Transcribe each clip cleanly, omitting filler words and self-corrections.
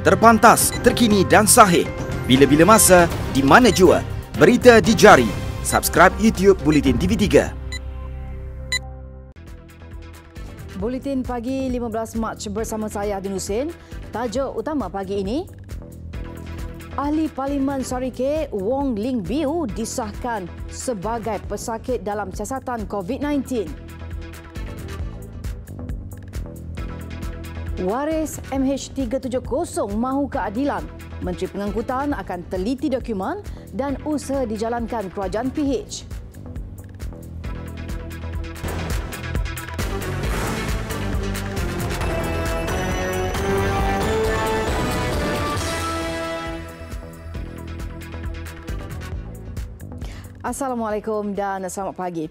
Terpantas, terkini dan sahih. Bila-bila masa, di mana jua. Berita di jari. Subscribe YouTube Bulletin TV3. Buletin pagi 15 Mac bersama saya Adin Hussein. Tajuk utama pagi ini, Ahli Parlimen Sarike Wong Ling Biu disahkan sebagai pesakit dalam siasatan COVID-19. Waris MH370 mahu keadilan. Menteri Pengangkutan akan teliti dokumen dan usaha dijalankan kerajaan PH. Assalamualaikum dan selamat pagi.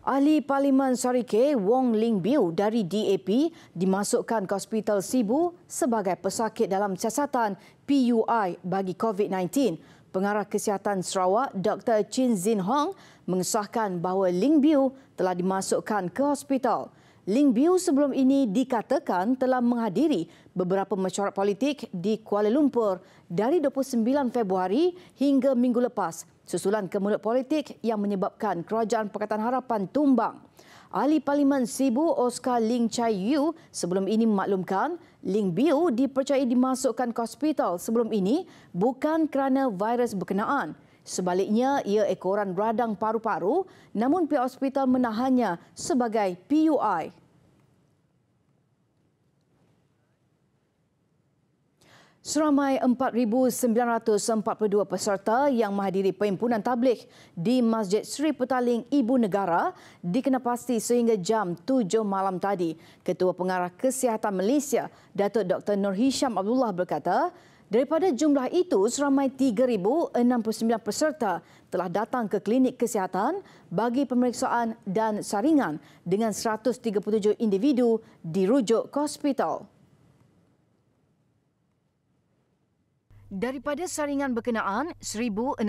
Ahli Parlimen Sarike Wong Ling Biu dari DAP dimasukkan ke Hospital Sibu sebagai pesakit dalam siasatan PUI bagi COVID-19. Pengarah Kesihatan Sarawak Dr. Chin Zin Hong mengesahkan bahawa Ling Biu telah dimasukkan ke hospital. Ling Biu sebelum ini dikatakan telah menghadiri beberapa mesyuarat politik di Kuala Lumpur dari 29 Februari hingga minggu lepas susulan kemulut politik yang menyebabkan Kerajaan Pakatan Harapan tumbang. Ahli Parlimen Sibu Oscar Ling Chai Yu sebelum ini memaklumkan Ling Biu dipercayai dimasukkan ke hospital sebelum ini bukan kerana virus berkenaan. Sebaliknya, ia ekoran radang paru-paru namun pihak hospital menahannya sebagai PUI. Seramai 4,942 peserta yang menghadiri perhimpunan tabligh di Masjid Sri Petaling Ibu Negara dikenapasti sehingga jam 7 malam tadi. Ketua Pengarah Kesihatan Malaysia, Datuk Dr. Nur Hisham Abdullah berkata, daripada jumlah itu, seramai 3,069 peserta telah datang ke klinik kesihatan bagi pemeriksaan dan saringan dengan 137 individu dirujuk ke hospital. Daripada saringan berkenaan, 1,634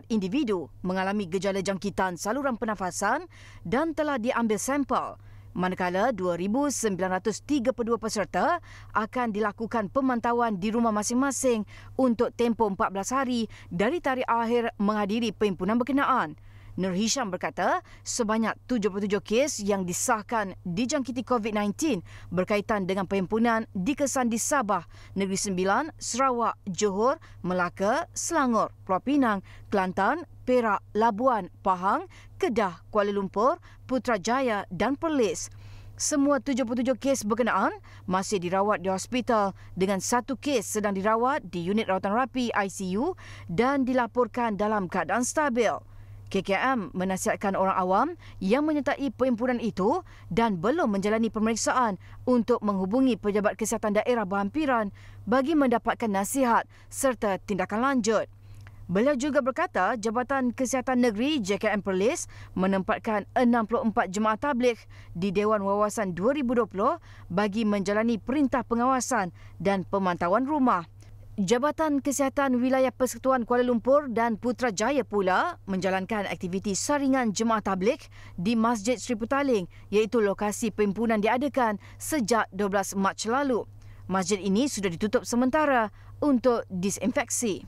individu mengalami gejala jangkitan saluran pernafasan dan telah diambil sampel. Manakala 2,932 peserta akan dilakukan pemantauan di rumah masing-masing untuk tempoh 14 hari dari tarikh akhir menghadiri perhimpunan berkenaan. Nur Hisham berkata, sebanyak 77 kes yang disahkan dijangkiti COVID-19 berkaitan dengan perhimpunan dikesan di Sabah, Negeri Sembilan, Sarawak, Johor, Melaka, Selangor, Pulau Pinang, Kelantan, Perak, Labuan, Pahang, Kedah, Kuala Lumpur, Putrajaya dan Perlis. Semua 77 kes berkenaan masih dirawat di hospital dengan satu kes sedang dirawat di unit rawatan rapi ICU dan dilaporkan dalam keadaan stabil. KKM menasihatkan orang awam yang menyertai perhimpunan itu dan belum menjalani pemeriksaan untuk menghubungi pejabat kesihatan daerah berhampiran bagi mendapatkan nasihat serta tindakan lanjut. Beliau juga berkata Jabatan Kesihatan Negeri JKM Perlis menempatkan 64 jemaah tabligh di Dewan Wawasan 2020 bagi menjalani perintah pengawasan dan pemantauan rumah. Jabatan Kesihatan Wilayah Persekutuan Kuala Lumpur dan Putrajaya pula menjalankan aktiviti saringan jemaah tabligh di Masjid Sri Petaling iaitu lokasi perhimpunan diadakan sejak 12 Mac lalu. Masjid ini sudah ditutup sementara untuk disinfeksi.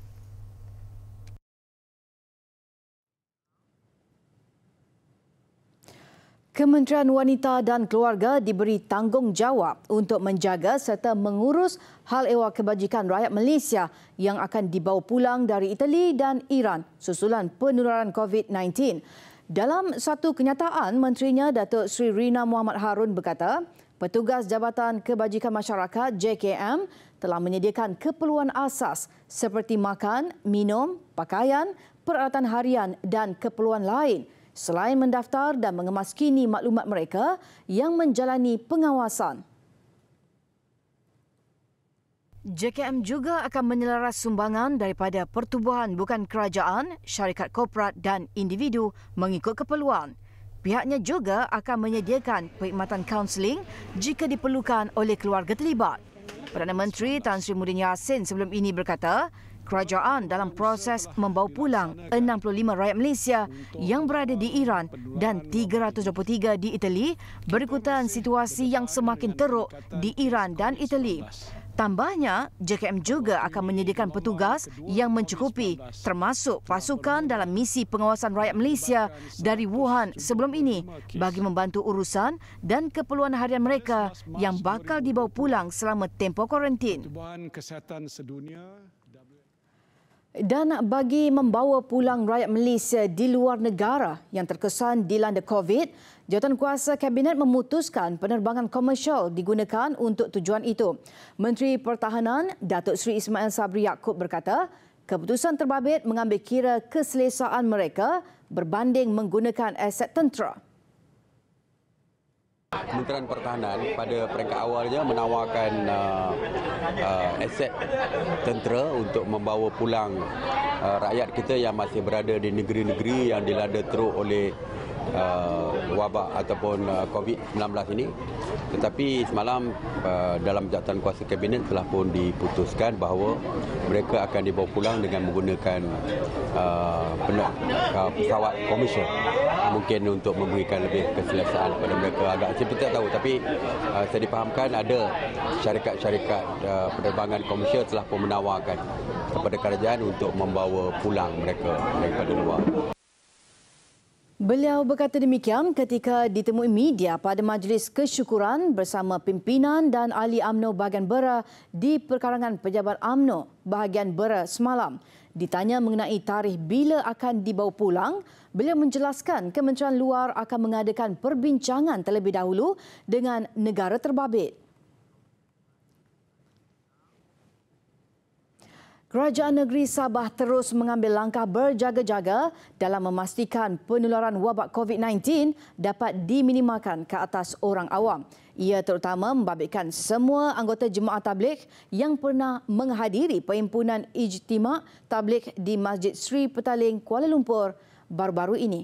Kementerian Wanita dan Keluarga diberi tanggungjawab untuk menjaga serta mengurus hal ehwal kebajikan rakyat Malaysia yang akan dibawa pulang dari Itali dan Iran susulan penularan COVID-19. Dalam satu kenyataan, menterinya Datuk Sri Rina Muhammad Harun berkata, petugas Jabatan Kebajikan Masyarakat JKM telah menyediakan keperluan asas seperti makan, minum, pakaian, peralatan harian dan keperluan lain, selain mendaftar dan mengemaskini maklumat mereka yang menjalani pengawasan. JKM juga akan menyelaras sumbangan daripada pertubuhan bukan kerajaan, syarikat korporat dan individu mengikut keperluan. Pihaknya juga akan menyediakan perkhidmatan kaunseling jika diperlukan oleh keluarga terlibat. Perdana Menteri Tan Sri Muhyiddin Yassin sebelum ini berkata, kerajaan dalam proses membawa pulang 65 rakyat Malaysia yang berada di Iran dan 323 di Itali berikutan situasi yang semakin teruk di Iran dan Itali. Tambahnya, JKM juga akan menyediakan petugas yang mencukupi termasuk pasukan dalam misi pengawasan rakyat Malaysia dari Wuhan sebelum ini bagi membantu urusan dan keperluan harian mereka yang bakal dibawa pulang selama tempoh kuarantin. Dan bagi membawa pulang rakyat Malaysia di luar negara yang terkesan dilanda COVID, Jawatankuasa Kabinet memutuskan penerbangan komersial digunakan untuk tujuan itu. Menteri Pertahanan Datuk Seri Ismail Sabri Yaakob berkata, keputusan terbabit mengambil kira keselesaan mereka berbanding menggunakan aset tentera. Kementerian Pertahanan pada peringkat awalnya menawarkan aset tentera untuk membawa pulang rakyat kita yang masih berada di negeri-negeri yang dilanda teruk oleh wabak ataupun COVID-19 ini. Tetapi semalam dalam Jawatankuasa Kabinet telah pun diputuskan bahawa mereka akan dibawa pulang dengan menggunakan pesawat komersial, mungkin untuk memberikan lebih keselesaan kepada mereka. Agak saya tidak tahu, tapi saya difahamkan ada syarikat-syarikat penerbangan komersial telah pun menawarkan kepada kerajaan untuk membawa pulang mereka daripada luar. Beliau berkata demikian ketika ditemui media pada majlis kesyukuran bersama pimpinan dan ahli UMNO bahagian Bera di perkarangan Pejabat UMNO bahagian Bera semalam. Ditanya mengenai tarikh bila akan dibawa pulang, beliau menjelaskan Kementerian Luar akan mengadakan perbincangan terlebih dahulu dengan negara terbabit. Kerajaan Negeri Sabah terus mengambil langkah berjaga-jaga dalam memastikan penularan wabak COVID-19 dapat diminimalkan ke atas orang awam. Ia terutama membabitkan semua anggota jemaah tabligh yang pernah menghadiri perhimpunan ijtima' tabligh di Masjid Sri Petaling, Kuala Lumpur baru-baru ini.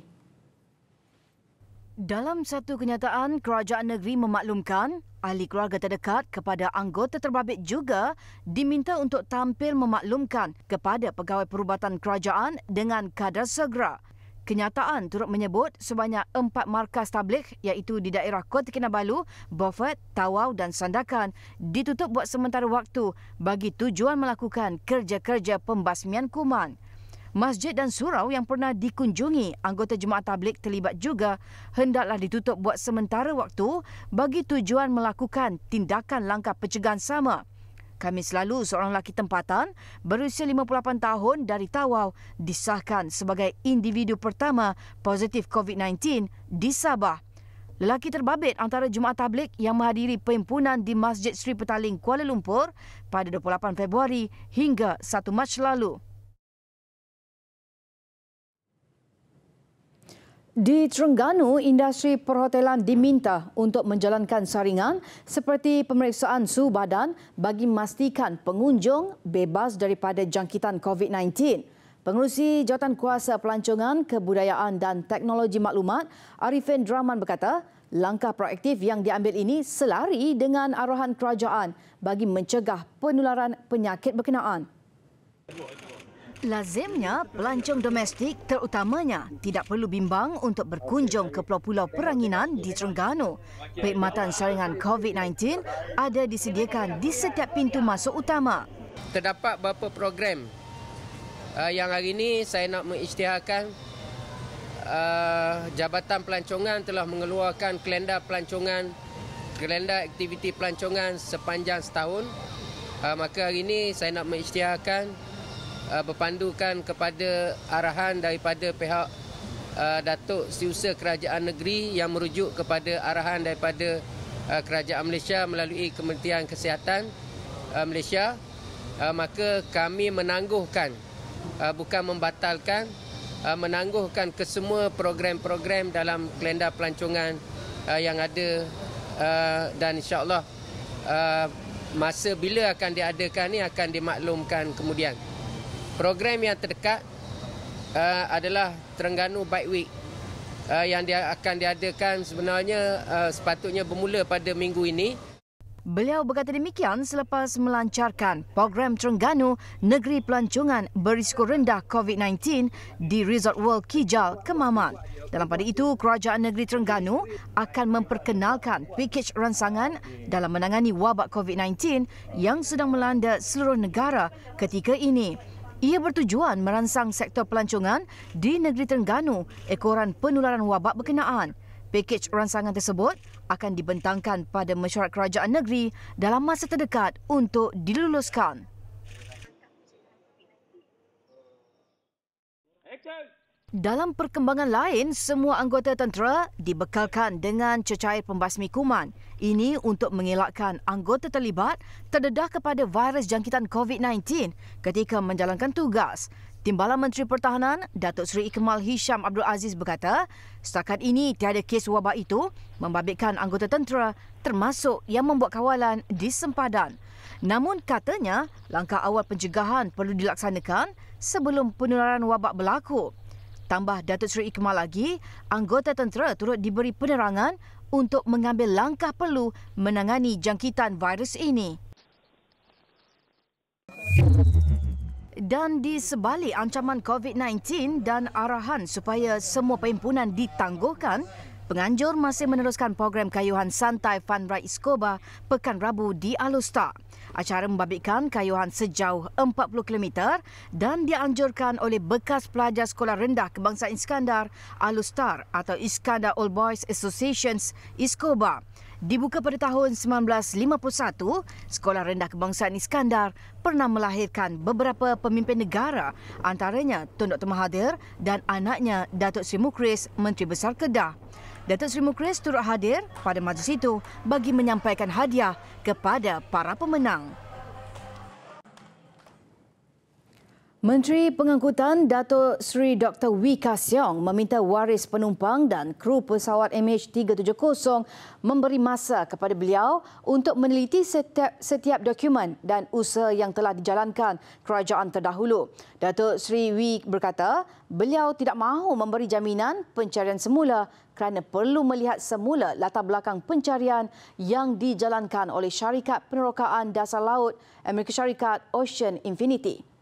Dalam satu kenyataan, kerajaan negeri memaklumkan ahli keluarga terdekat kepada anggota terbabit juga diminta untuk tampil memaklumkan kepada pegawai perubatan kerajaan dengan kadar segera. Kenyataan turut menyebut sebanyak 4 markas tabligh iaitu di daerah Kota Kinabalu, Beaufort, Tawau dan Sandakan ditutup buat sementara waktu bagi tujuan melakukan kerja-kerja pembasmian kuman. Masjid dan surau yang pernah dikunjungi anggota jemaah tabligh terlibat juga hendaklah ditutup buat sementara waktu bagi tujuan melakukan tindakan langkah pencegahan sama. Khamis lalu, seorang lelaki tempatan berusia 58 tahun dari Tawau disahkan sebagai individu pertama positif COVID-19 di Sabah. Lelaki terbabit antara jemaah tabligh yang menghadiri perhimpunan di Masjid Sri Petaling, Kuala Lumpur pada 28 Februari hingga 1 Mac lalu. Di Terengganu, industri perhotelan diminta untuk menjalankan saringan seperti pemeriksaan suhu badan bagi memastikan pengunjung bebas daripada jangkitan COVID-19. Pengerusi Jawatankuasa Pelancongan, Kebudayaan dan Teknologi Maklumat, Arifin Draman berkata, langkah proaktif yang diambil ini selari dengan arahan kerajaan bagi mencegah penularan penyakit berkenaan. Lazimnya, pelancong domestik terutamanya tidak perlu bimbang untuk berkunjung ke pulau-pulau peranginan di Terengganu. Perkhidmatan saringan COVID-19 ada disediakan di setiap pintu masuk utama. Terdapat beberapa program yang hari ini saya nak mengisytiharkan. Jabatan Pelancongan telah mengeluarkan kalendar pelancongan, kalendar aktiviti pelancongan sepanjang setahun. Maka hari ini saya nak mengisytiharkan berpandukan kepada arahan daripada pihak Datuk Setiausaha Kerajaan Negeri yang merujuk kepada arahan daripada Kerajaan Malaysia melalui Kementerian Kesihatan Malaysia, maka kami menangguhkan, bukan membatalkan, menangguhkan kesemua program-program dalam kalendar pelancongan yang ada, dan insya-Allah masa bila akan diadakan ni akan dimaklumkan kemudian. Program yang terdekat adalah Terengganu Bike Week yang akan diadakan sebenarnya sepatutnya bermula pada minggu ini. Beliau berkata demikian selepas melancarkan program Terengganu Negeri Pelancongan Berisiko Rendah COVID-19 di Resort World Kijal, Kemaman. Dalam pada itu, Kerajaan Negeri Terengganu akan memperkenalkan pakej ransangan dalam menangani wabak COVID-19 yang sedang melanda seluruh negara ketika ini. Ia bertujuan merangsang sektor pelancongan di Negeri Terengganu ekoran penularan wabak berkenaan. Pakej ransangan tersebut akan dibentangkan pada mesyuarat kerajaan negeri dalam masa terdekat untuk diluluskan. Dalam perkembangan lain, semua anggota tentera dibekalkan dengan cecair pembasmi kuman. Ini untuk mengelakkan anggota terlibat terdedah kepada virus jangkitan COVID-19 ketika menjalankan tugas. Timbalan Menteri Pertahanan, Datuk Seri Ikmal Hisham Abdul Aziz berkata, setakat ini tiada kes wabak itu membabitkan anggota tentera termasuk yang membuat kawalan di sempadan. Namun katanya, langkah awal pencegahan perlu dilaksanakan sebelum penularan wabak berlaku. Tambah Datuk Seri Ikmal lagi, anggota tentera turut diberi penerangan untuk mengambil langkah perlu menangani jangkitan virus ini. Dan di sebalik ancaman COVID-19 dan arahan supaya semua perhimpunan ditangguhkan, penganjur masih meneruskan program kayuhan santai Fun Ride Eskoba Pekan Rabu di Alustar. Acara membabitkan kayuhan sejauh 40 km dan dianjurkan oleh bekas pelajar Sekolah Rendah Kebangsaan Iskandar Alustar atau Iskandar Old Boys Associations Eskoba. Dibuka pada tahun 1951, Sekolah Rendah Kebangsaan Iskandar pernah melahirkan beberapa pemimpin negara, antaranya Tun Dr. Mahathir dan anaknya Datuk Seri Mukris, Menteri Besar Kedah. Datuk Seri Mukris turut hadir pada majlis itu bagi menyampaikan hadiah kepada para pemenang. Menteri Pengangkutan Datuk Seri Dr. Wee Ka Siong meminta waris penumpang dan kru pesawat MH370 memberi masa kepada beliau untuk meneliti setiap dokumen dan usaha yang telah dijalankan kerajaan terdahulu. Datuk Seri Wee berkata, beliau tidak mahu memberi jaminan pencarian semula kerana perlu melihat semula latar belakang pencarian yang dijalankan oleh syarikat penerokaan dasar laut Amerika Syarikat Ocean Infinity.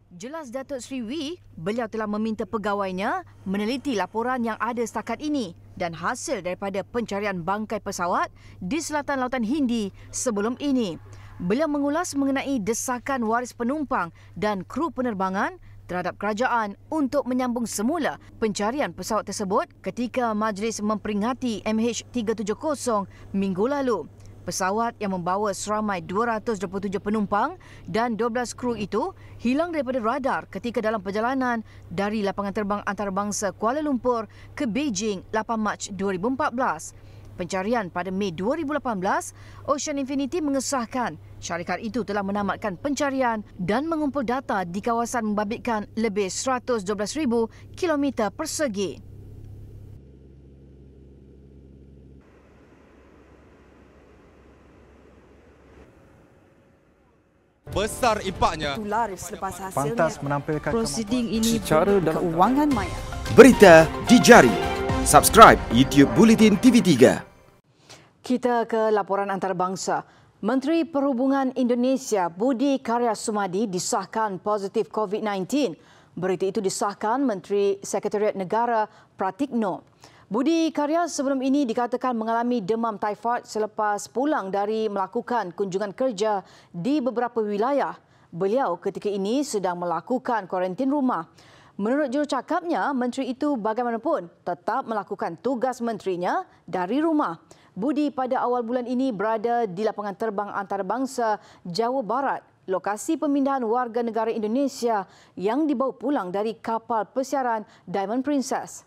Jelas Datuk Seri Wee, beliau telah meminta pegawainya meneliti laporan yang ada setakat ini dan hasil daripada pencarian bangkai pesawat di selatan Lautan Hindi sebelum ini. Beliau mengulas mengenai desakan waris penumpang dan kru penerbangan terhadap kerajaan untuk menyambung semula pencarian pesawat tersebut ketika majlis memperingati MH370 minggu lalu. Pesawat yang membawa seramai 227 penumpang dan 12 kru itu hilang daripada radar ketika dalam perjalanan dari lapangan terbang antarabangsa Kuala Lumpur ke Beijing 8 Mac 2014. Pencarian pada Mei 2018, Ocean Infinity mengesahkan syarikat itu telah menamatkan pencarian dan mengumpul data di kawasan membabitkan lebih 112,000 km persegi. Besar impaknya. Laris selepas hasilnya. Pantas menampilkan prosiding ini secara dalam keuangan maya. Berita di jari. Subscribe YouTube Bulletin TV3. Kita ke laporan antarabangsa. Menteri Perhubungan Indonesia Budi Karya Sumadi disahkan positif COVID-19. Berita itu disahkan Menteri Sekretariat Negara Pratikno. Budi Karya sebelum ini dikatakan mengalami demam taifod selepas pulang dari melakukan kunjungan kerja di beberapa wilayah. Beliau ketika ini sedang melakukan kuarantin rumah. Menurut jurucakapnya, menteri itu bagaimanapun tetap melakukan tugas menterinya dari rumah. Budi pada awal bulan ini berada di lapangan terbang antarabangsa Jawa Barat, lokasi pemindahan warga negara Indonesia yang dibawa pulang dari kapal pesiaran Diamond Princess.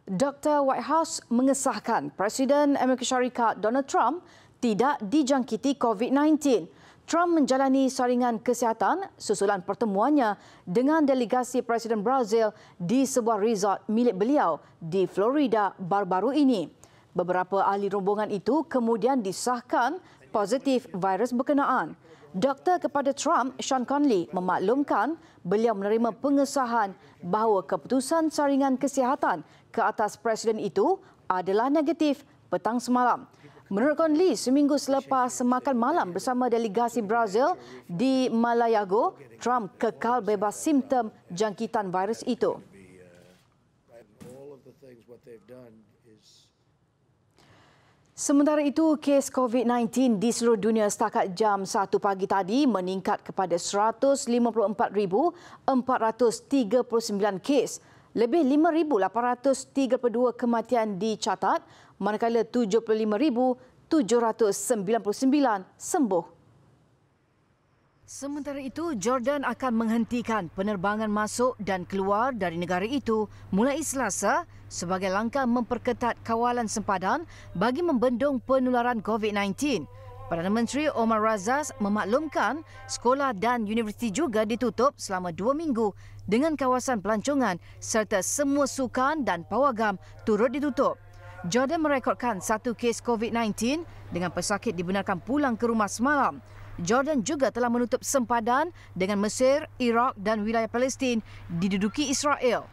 Dr. White House mengesahkan Presiden Amerika Syarikat Donald Trump tidak dijangkiti COVID-19. Trump menjalani saringan kesihatan susulan pertemuannya dengan delegasi Presiden Brazil di sebuah resort milik beliau di Florida baru-baru ini. Beberapa ahli rombongan itu kemudian disahkan positif virus berkenaan. Doktor kepada Trump, Sean Conley, memaklumkan beliau menerima pengesahan bahawa keputusan saringan kesihatan ke atas Presiden itu adalah negatif petang semalam. Menurut Conley, seminggu selepas makan malam bersama delegasi Brazil di Malayago, Trump kekal bebas simptom jangkitan virus itu. Sementara itu, kes COVID-19 di seluruh dunia setakat jam 1 pagi tadi meningkat kepada 154,439 kes. Lebih 5,832 kematian dicatat, manakala 75,799 sembuh. Sementara itu, Jordan akan menghentikan penerbangan masuk dan keluar dari negara itu mulai Selasa sebagai langkah memperketat kawalan sempadan bagi membendung penularan COVID-19. Perdana Menteri Omar Razaz memaklumkan sekolah dan universiti juga ditutup selama 2 minggu dengan kawasan pelancongan serta semua sukan dan pawagam turut ditutup. Jordan merekodkan 1 kes COVID-19 dengan pesakit dibenarkan pulang ke rumah semalam. Jordan juga telah menutup sempadan dengan Mesir, Iraq dan wilayah Palestin diduduki Israel.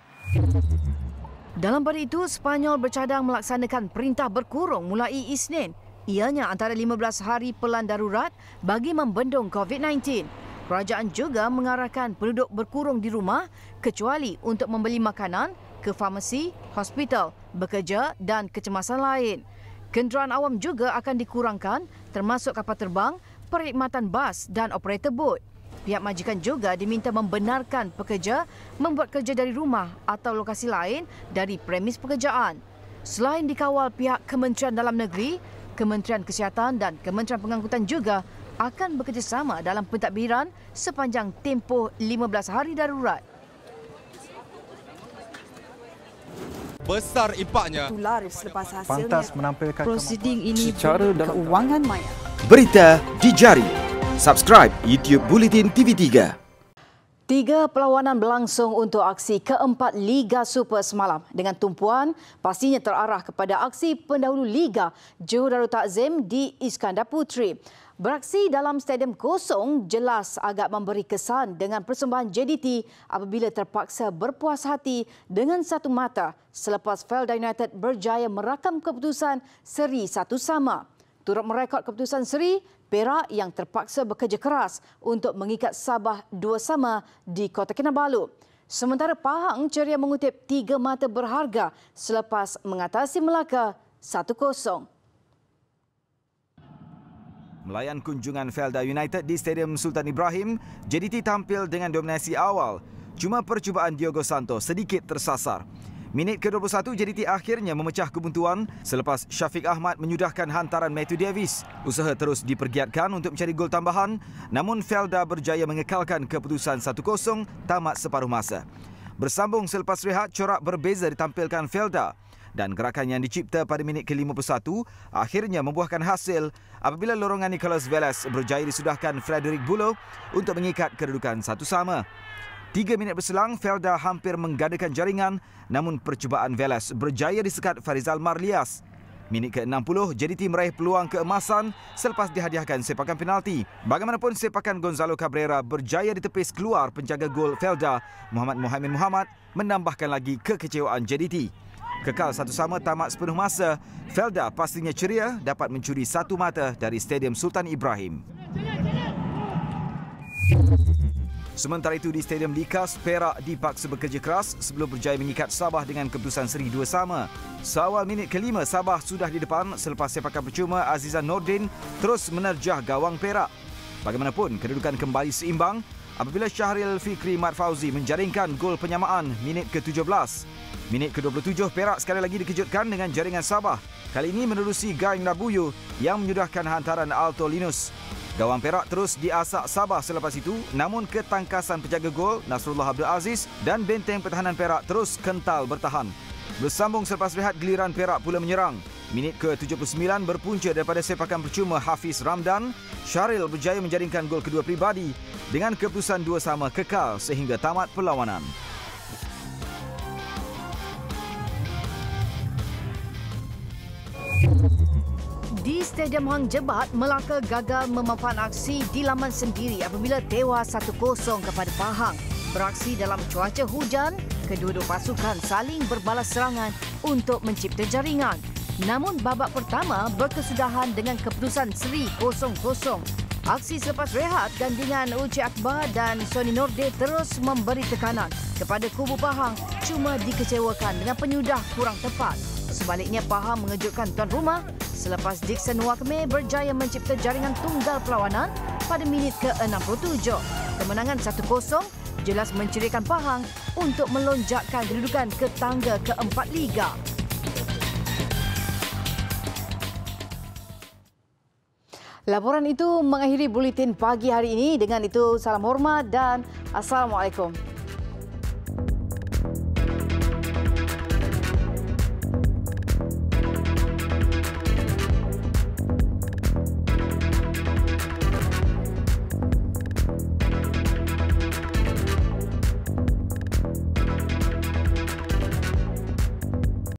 Dalam pada itu, Sepanyol bercadang melaksanakan perintah berkurung mulai Isnin. Ianya antara 15 hari pelan darurat bagi membendung COVID-19. Kerajaan juga mengarahkan penduduk berkurung di rumah kecuali untuk membeli makanan, ke farmasi, hospital, bekerja dan kecemasan lain. Kenderaan awam juga akan dikurangkan termasuk kapal terbang, perkhidmatan bas dan operator bot. Pihak majikan juga diminta membenarkan pekerja membuat kerja dari rumah atau lokasi lain dari premis pekerjaan. Selain dikawal pihak Kementerian Dalam Negeri, Kementerian Kesihatan dan Kementerian Pengangkutan juga akan bekerjasama dalam pentadbiran sepanjang tempoh 15 hari darurat. Besar impaknya. Tular selepas hasilnya. Pantas menampilkan Prosiding ini secara dalam keuangan maya. Berita di jari. Subscribe YouTube Bulletin TV3. 3 perlawanan berlangsung untuk aksi keempat Liga Super semalam dengan tumpuan pastinya terarah kepada aksi pendahulu Liga Johor Darul Takzim di Iskandar Puteri. Beraksi dalam stadium kosong jelas agak memberi kesan dengan persembahan JDT apabila terpaksa berpuas hati dengan satu mata selepas Felda United berjaya merakam keputusan seri 1-1. Turut merekod keputusan seri, Perak yang terpaksa bekerja keras untuk mengikat Sabah 2-2 di Kota Kinabalu. Sementara Pahang ceria mengutip 3 mata berharga selepas mengatasi Melaka 1-0. Melayan kunjungan Felda United di Stadium Sultan Ibrahim, JDT tampil dengan dominasi awal. Cuma percubaan Diogo Santos sedikit tersasar. Minit ke-21, JDT akhirnya memecah kebuntuan selepas Syafiq Ahmad menyudahkan hantaran Matthew Davis. Usaha terus dipergiatkan untuk mencari gol tambahan, namun Felda berjaya mengekalkan keputusan 1-0 tamat separuh masa. Bersambung selepas rehat, corak berbeza ditampilkan Felda dan gerakan yang dicipta pada minit ke-51 akhirnya membuahkan hasil apabila lorongan Nicholas Velez berjaya disudahkan Frederick Bulo untuk mengikat kedudukan 1-1. 3 minit berselang, Felda hampir menggadakan jaringan, namun percubaan Velez berjaya disekat Farizal Marlias. Minit ke-60, JDT meraih peluang keemasan selepas dihadiahkan sepakan penalti. Bagaimanapun, sepakan Gonzalo Cabrera berjaya ditepis keluar penjaga gol Felda, Muhammad Mohamed Muhammad, menambahkan lagi kekecewaan JDT. Kekal 1-1 tamat sepenuh masa, Felda pastinya ceria dapat mencuri 1 mata dari Stadium Sultan Ibrahim. Sementara itu di Stadium Likas, Perak dipaksa bekerja keras sebelum berjaya mengikat Sabah dengan keputusan seri 2-2. Seawal minit ke-5, Sabah sudah di depan selepas sepakan percuma Azizan Nordin terus menerjah gawang Perak. Bagaimanapun, kedudukan kembali seimbang apabila Syahril Fikri Mat Fauzi menjaringkan gol penyamaan minit ke-17. Minit ke-27, Perak sekali lagi dikejutkan dengan jaringan Sabah. Kali ini menerusi Gaing Nabuyu yang menyudahkan hantaran Alto Linus. Gawang Perak terus diasak Sabah selepas itu, namun ketangkasan penjaga gol Nasrullah Abdul Aziz dan benteng pertahanan Perak terus kental bertahan. Bersambung selepas rehat, giliran Perak pula menyerang. Minit ke-79 berpunca daripada sepakan percuma Hafiz Ramdan. Syahril berjaya menjaringkan gol kedua pribadi dengan keputusan 2-2 kekal sehingga tamat perlawanan. Di Stadium Hang Jebat, Melaka gagal memanfaatkan aksi di laman sendiri apabila tewas 1-0 kepada Pahang. Beraksi dalam cuaca hujan, kedua-dua pasukan saling berbalas serangan untuk mencipta jaringan. Namun babak pertama berkesudahan dengan keputusan seri 0-0. Aksi selepas rehat gandingan Uci Akbar dan Sony Norde terus memberi tekanan kepada kubu Pahang, cuma dikecewakan dengan penyudah kurang tepat. Sebaliknya Pahang mengejutkan tuan rumah selepas Dixon Wakme berjaya mencipta jaringan tunggal perlawanan pada minit ke-67. Kemenangan 1-0 jelas menceriakan Pahang untuk melonjakkan kedudukan ke tangga keempat Liga. Laporan itu mengakhiri buletin pagi hari ini. Dengan itu, salam hormat dan Assalamualaikum.